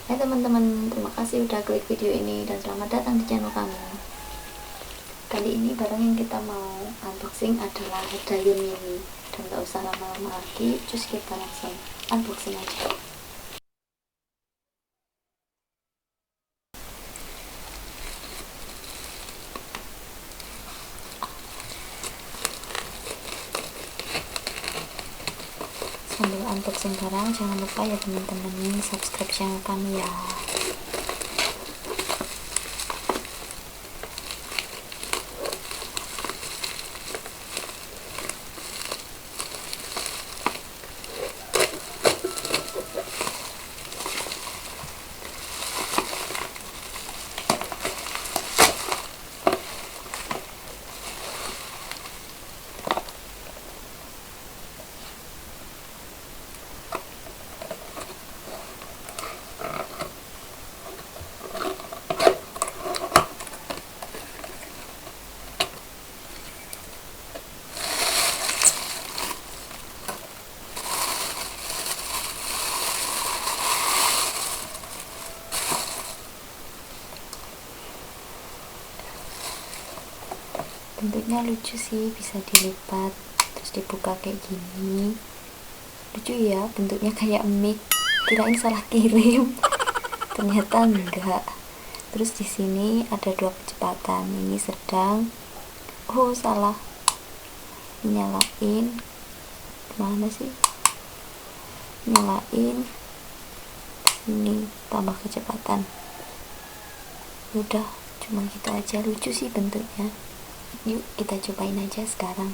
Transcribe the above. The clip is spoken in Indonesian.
Hai teman-teman, terima kasih udah klik video ini dan selamat datang di channel kami. Kali ini barang yang kita mau unboxing adalah Dayun Mini. Dan gak usah lama-lama lagi, cus kita langsung unboxing aja. Sambil unboxing barang, jangan lupa ya teman-teman subscribe channel kami ya. Bentuknya lucu sih, bisa dilipat terus dibuka kayak gini. Lucu ya, bentuknya kayak mic. Kirain salah kirim. Ternyata enggak. Terus di sini ada 2 kecepatan, ini sedang. Oh, salah. Nyalain. Mana sih? Nyalain. Ini tambah kecepatan. Udah, cuma gitu aja. Lucu sih bentuknya. Yuk kita cobain aja sekarang.